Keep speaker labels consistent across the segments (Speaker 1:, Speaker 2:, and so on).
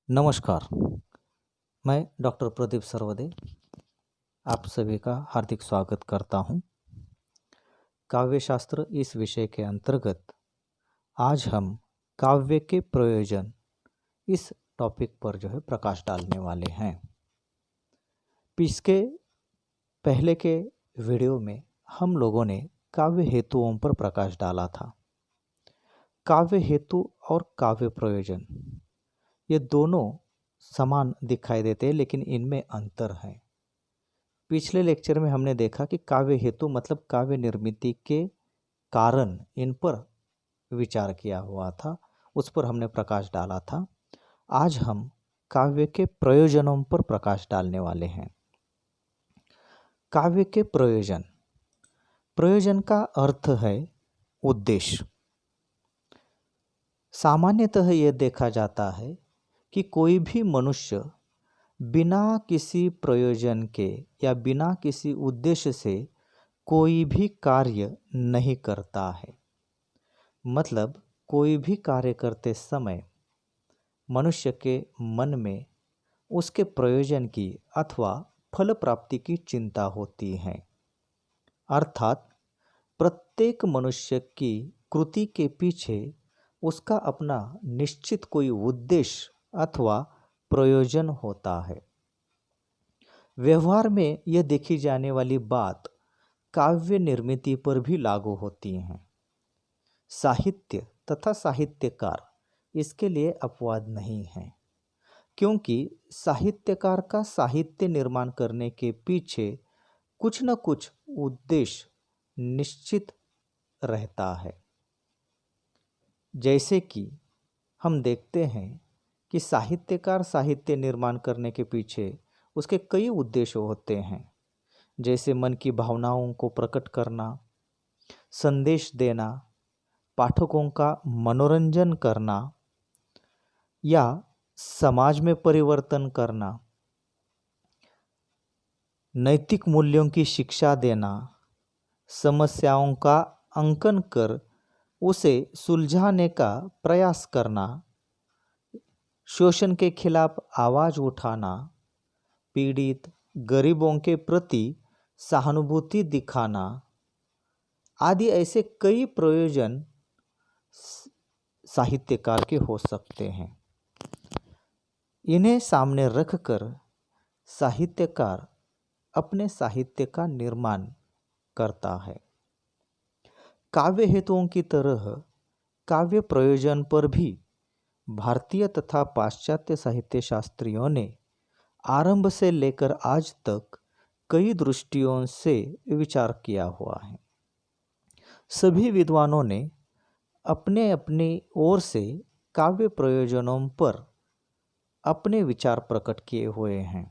Speaker 1: नमस्कार। मैं डॉक्टर प्रदीप सरवदे आप सभी का हार्दिक स्वागत करता हूं। काव्यशास्त्र इस विषय के अंतर्गत आज हम काव्य के प्रयोजन इस टॉपिक पर प्रकाश डालने वाले हैं। इसके पहले के वीडियो में हम लोगों ने काव्य हेतुओं पर प्रकाश डाला था। काव्य हेतु और काव्य प्रयोजन ये दोनों समान दिखाई देते हैं, लेकिन इनमें अंतर है। पिछले लेक्चर में हमने देखा कि काव्य हेतु मतलब काव्य निर्मिति के कारण, इन पर विचार किया हुआ था, उस पर हमने प्रकाश डाला था। आज हम काव्य के प्रयोजनों पर प्रकाश डालने वाले हैं। काव्य के प्रयोजन, प्रयोजन का अर्थ है उद्देश्य। सामान्यतः यह देखा जाता है कि कोई भी मनुष्य बिना किसी प्रयोजन के या बिना किसी उद्देश्य से कोई भी कार्य नहीं करता है। मतलब कोई भी कार्य करते समय मनुष्य के मन में उसके प्रयोजन की अथवा फल प्राप्ति की चिंता होती है। अर्थात प्रत्येक मनुष्य की कृति के पीछे उसका अपना निश्चित कोई उद्देश्य अथवा प्रयोजन होता है। व्यवहार में यह देखी जाने वाली बात काव्य निर्मिति पर भी लागू होती हैं। साहित्य तथा साहित्यकार इसके लिए अपवाद नहीं है, क्योंकि साहित्यकार का साहित्य निर्माण करने के पीछे कुछ न कुछ उद्देश्य निश्चित रहता है। जैसे कि हम देखते हैं कि साहित्यकार साहित्य निर्माण करने के पीछे उसके कई उद्देश्य होते हैं, जैसे मन की भावनाओं को प्रकट करना, संदेश देना, पाठकों का मनोरंजन करना या समाज में परिवर्तन करना, नैतिक मूल्यों की शिक्षा देना, समस्याओं का अंकन कर उसे सुलझाने का प्रयास करना, शोषण के खिलाफ आवाज़ उठाना, पीड़ित गरीबों के प्रति सहानुभूति दिखाना आदि ऐसे कई प्रयोजन साहित्यकार के हो सकते हैं। इन्हें सामने रखकर साहित्यकार अपने साहित्य का निर्माण करता है। काव्य हेतुओं की तरह काव्य प्रयोजन पर भी भारतीय तथा पाश्चात्य साहित्य शास्त्रियों ने आरंभ से लेकर आज तक कई दृष्टियों से विचार किया हुआ है। सभी विद्वानों ने अपने अपनी ओर से काव्य प्रयोजनों पर अपने विचार प्रकट किए हुए हैं।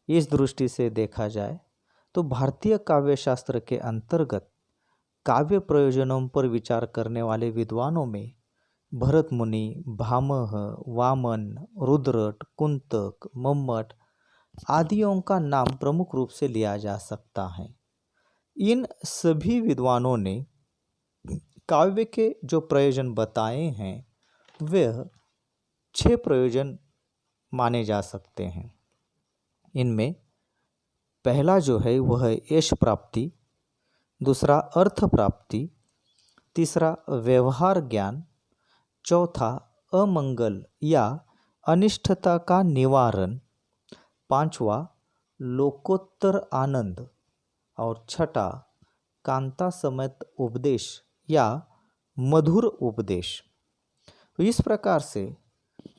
Speaker 1: इस दृष्टि से देखा जाए तो भारतीय काव्य शास्त्र के अंतर्गत काव्य प्रयोजनों पर विचार करने वाले विद्वानों में भरत मुनि, भामह, वामन, रुद्रट, कुंतक, मम्मट आदियों का नाम प्रमुख रूप से लिया जा सकता है। इन सभी विद्वानों ने काव्य के जो प्रयोजन बताए हैं वह 6 प्रयोजन माने जा सकते हैं। इनमें पहला जो है वह है यश प्राप्ति, दूसरा अर्थ प्राप्ति, तीसरा व्यवहार ज्ञान, चौथा अमंगल या अनिष्टता का निवारण, पांचवा लोकोत्तर आनंद और छठा कांता समेत उपदेश या मधुर उपदेश। तो इस प्रकार से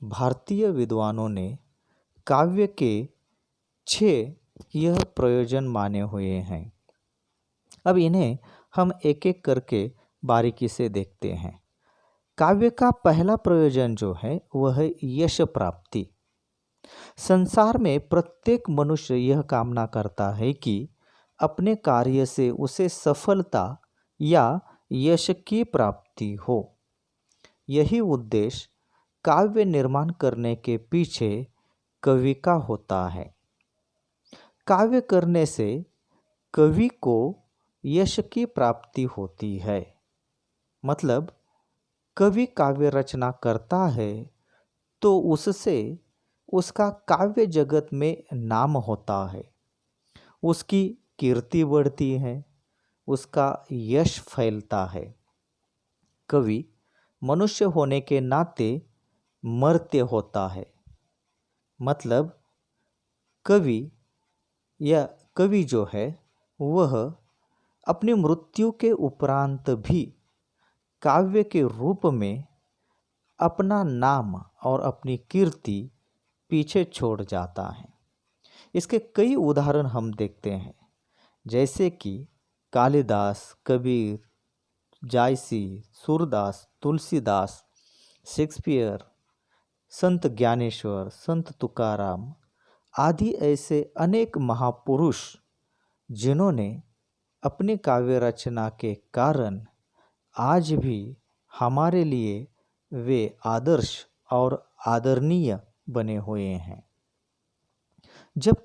Speaker 1: भारतीय विद्वानों ने काव्य के 6 यह प्रयोजन माने हुए हैं। अब इन्हें हम एक एक करके बारीकी से देखते हैं। काव्य का पहला प्रयोजन जो है वह है यश प्राप्ति। संसार में प्रत्येक मनुष्य यह कामना करता है कि अपने कार्य से उसे सफलता या यश की प्राप्ति हो। यही उद्देश्य काव्य निर्माण करने के पीछे कवि का होता है। काव्य करने से कवि को यश की प्राप्ति होती है। मतलब कवि काव्य रचना करता है तो उससे उसका काव्य जगत में नाम होता है, उसकी कीर्ति बढ़ती है, उसका यश फैलता है। कवि मनुष्य होने के नाते मर्त्य होता है, मतलब कवि जो है वह अपनी मृत्यु के उपरांत भी काव्य के रूप में अपना नाम और अपनी कीर्ति पीछे छोड़ जाता है। इसके कई उदाहरण हम देखते हैं, जैसे कि कालिदास, कबीर, जायसी, सूरदास, तुलसीदास, शेक्सपियर, संत ज्ञानेश्वर, संत तुकाराम आदि ऐसे अनेक महापुरुष जिन्होंने अपनी काव्य रचना के कारण आज भी हमारे लिए वे आदर्श और आदरणीय बने हुए हैं। जब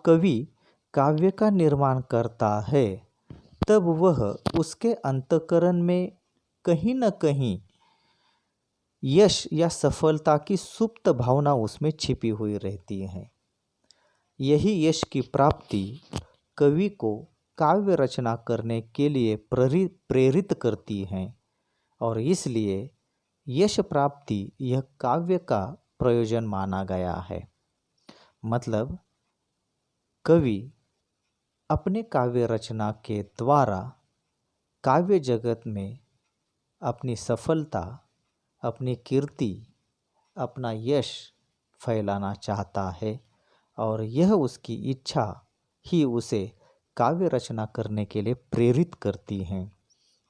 Speaker 1: कवि काव्य का निर्माण करता है तब वह उसके अंतःकरण में कहीं न कहीं यश या सफलता की सुप्त भावना उसमें छिपी हुई रहती है। यही यश की प्राप्ति कवि को काव्य रचना करने के लिए प्रेरित करती है और इसलिए यश प्राप्ति यह काव्य का प्रयोजन माना गया है। मतलब कवि अपने काव्य रचना के द्वारा काव्य जगत में अपनी सफलता, अपनी कीर्ति, अपना यश फैलाना चाहता है और यह उसकी इच्छा ही उसे काव्य रचना करने के लिए प्रेरित करती है।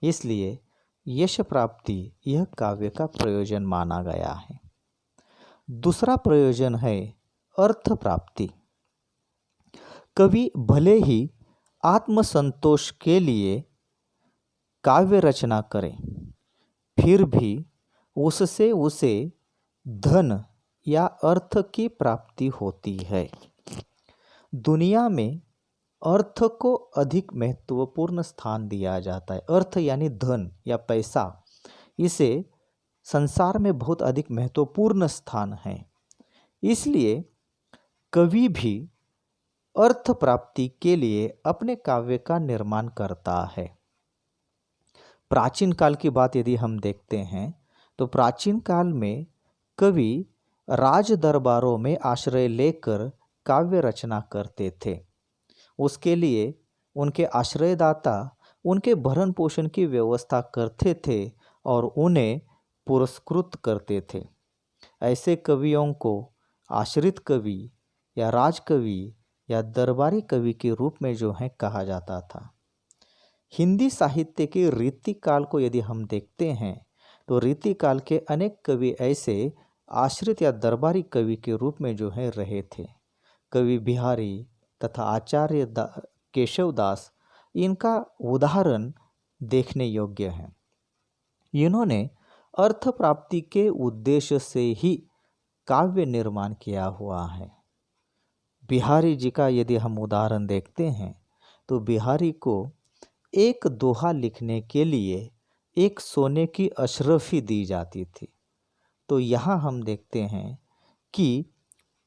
Speaker 1: इसलिए यश प्राप्ति यह काव्य का प्रयोजन माना गया है। दूसरा प्रयोजन है अर्थ प्राप्ति। कवि भले ही आत्मसंतोष के लिए काव्य रचना करे, फिर भी उससे उसे धन या अर्थ की प्राप्ति होती है। दुनिया में अर्थ को अधिक महत्वपूर्ण स्थान दिया जाता है। अर्थ यानी धन या पैसा, इसे संसार में बहुत अधिक महत्वपूर्ण स्थान है। इसलिए कवि भी अर्थ प्राप्ति के लिए अपने काव्य का निर्माण करता है। प्राचीन काल की बात यदि हम देखते हैं तो प्राचीन काल में कवि राज दरबारों में आश्रय लेकर काव्य रचना करते थे। उसके लिए उनके आश्रयदाता उनके भरण पोषण की व्यवस्था करते थे और उन्हें पुरस्कृत करते थे। ऐसे कवियों को आश्रित कवि या राजकवि या दरबारी कवि के रूप में जो है कहा जाता था। हिंदी साहित्य के रीतिकाल को यदि हम देखते हैं तो रीतिकाल के अनेक कवि ऐसे आश्रित या दरबारी कवि के रूप में जो है रहे थे। कवि बिहारी तथा आचार्य केशवदास इनका उदाहरण देखने योग्य है। इन्होंने अर्थ प्राप्ति के उद्देश्य से ही काव्य निर्माण किया हुआ है। बिहारी जी का यदि हम उदाहरण देखते हैं तो बिहारी को एक दोहा लिखने के लिए एक सोने की अशरफी दी जाती थी। तो यहाँ हम देखते हैं कि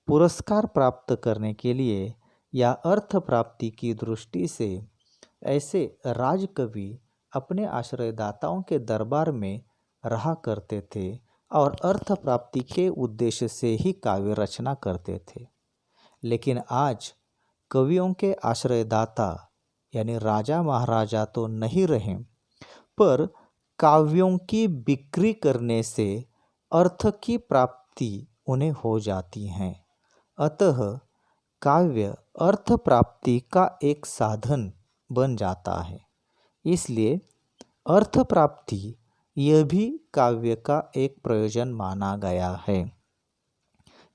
Speaker 1: पुरस्कार प्राप्त करने के लिए या अर्थ प्राप्ति की दृष्टि से ऐसे राजकवि अपने आश्रयदाताओं के दरबार में रहा करते थे और अर्थ प्राप्ति के उद्देश्य से ही काव्य रचना करते थे। लेकिन आज कवियों के आश्रयदाता यानी राजा महाराजा तो नहीं रहे, पर काव्यों की बिक्री करने से अर्थ की प्राप्ति उन्हें हो जाती है। अतः काव्य अर्थ प्राप्ति का एक साधन बन जाता है। इसलिए अर्थ प्राप्ति यह भी काव्य का एक प्रयोजन माना गया है।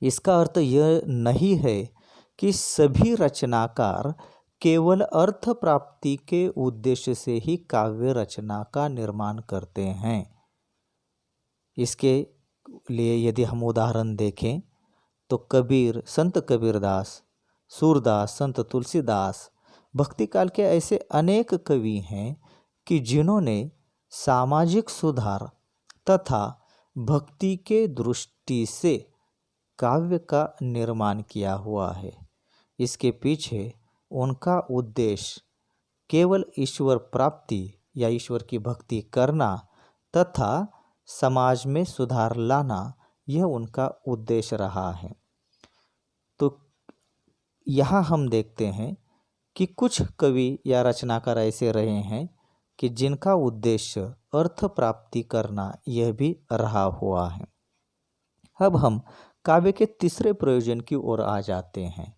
Speaker 1: इसका अर्थ यह नहीं है कि सभी रचनाकार केवल अर्थ प्राप्ति के उद्देश्य से ही काव्य रचना का निर्माण करते हैं। इसके लिए यदि हम उदाहरण देखें तो कबीर, संत कबीरदास, सूरदास, संत तुलसीदास, भक्ति काल के ऐसे अनेक कवि हैं कि जिन्होंने सामाजिक सुधार तथा भक्ति के दृष्टि से काव्य का निर्माण किया हुआ है। इसके पीछे उनका उद्देश्य केवल ईश्वर प्राप्ति या ईश्वर की भक्ति करना तथा समाज में सुधार लाना, यह उनका उद्देश्य रहा है। तो यहाँ हम देखते हैं कि कुछ कवि या रचनाकार ऐसे रहे हैं कि जिनका उद्देश्य अर्थ प्राप्ति करना यह भी रहा हुआ है। अब हम काव्य के तीसरे प्रयोजन की ओर आ जाते हैं।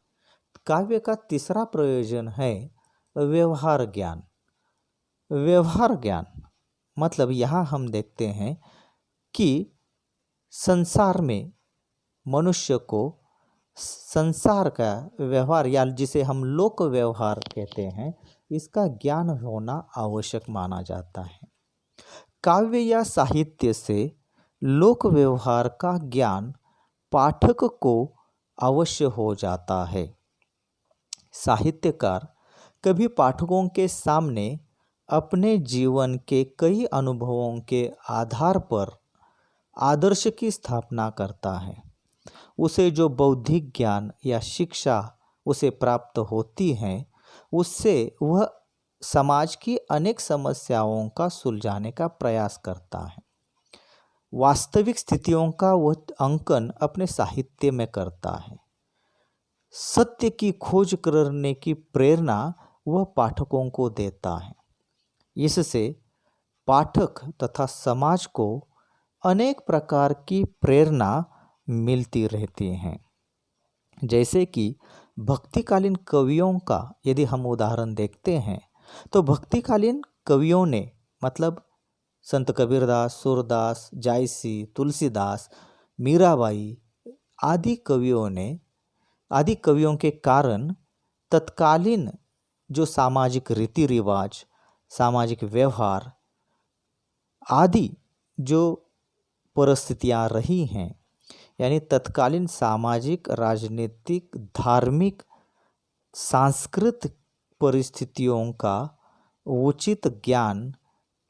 Speaker 1: काव्य का तीसरा प्रयोजन है व्यवहार ज्ञान। व्यवहार ज्ञान मतलब यहाँ हम देखते हैं कि संसार में मनुष्य को संसार का व्यवहार या जिसे हम लोक व्यवहार कहते हैं, इसका ज्ञान होना आवश्यक माना जाता है। काव्य या साहित्य से लोक व्यवहार का ज्ञान पाठक को अवश्य हो जाता है। साहित्यकार कभी पाठकों के सामने अपने जीवन के कई अनुभवों के आधार पर आदर्श की स्थापना करता है। उसे जो बौद्धिक ज्ञान या शिक्षा उसे प्राप्त होती है, उससे वह समाज की अनेक समस्याओं का सुलझाने का प्रयास करता है। वास्तविक स्थितियों का वह अंकन अपने साहित्य में करता है। सत्य की खोज करने की प्रेरणा वह पाठकों को देता है। इससे पाठक तथा समाज को अनेक प्रकार की प्रेरणा मिलती रहती हैं। जैसे कि भक्तिकालीन कवियों का यदि हम उदाहरण देखते हैं, तो भक्तिकालीन कवियों ने मतलब संत कबीरदास, सूरदास, जायसी, तुलसीदास, मीराबाई आदि कवियों के कारण तत्कालीन जो सामाजिक रीति रिवाज, सामाजिक व्यवहार आदि जो परिस्थितियां रही हैं, यानी तत्कालीन सामाजिक, राजनीतिक, धार्मिक, सांस्कृतिक परिस्थितियों का उचित ज्ञान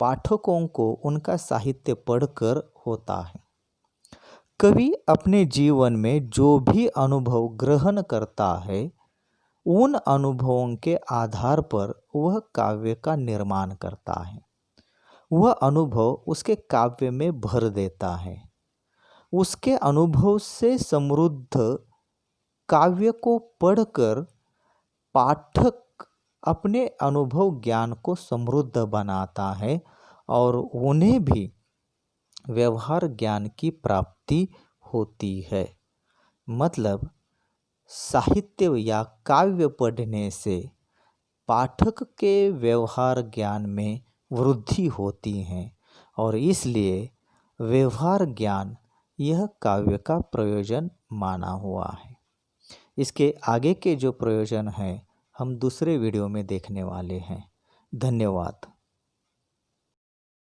Speaker 1: पाठकों को उनका साहित्य पढ़कर होता है। कवि अपने जीवन में जो भी अनुभव ग्रहण करता है, उन अनुभवों के आधार पर वह काव्य का निर्माण करता है। वह अनुभव उसके काव्य में भर देता है। उसके अनुभव से समृद्ध काव्य को पढ़कर पाठक अपने अनुभव ज्ञान को समृद्ध बनाता है और उन्हें भी व्यवहार ज्ञान की प्राप्ति होती है। मतलब साहित्य या काव्य पढ़ने से पाठक के व्यवहार ज्ञान में वृद्धि होती है और इसलिए व्यवहार ज्ञान यह काव्य का प्रयोजन माना हुआ है। इसके आगे के जो प्रयोजन हैं हम दूसरे वीडियो में देखने वाले हैं। धन्यवाद।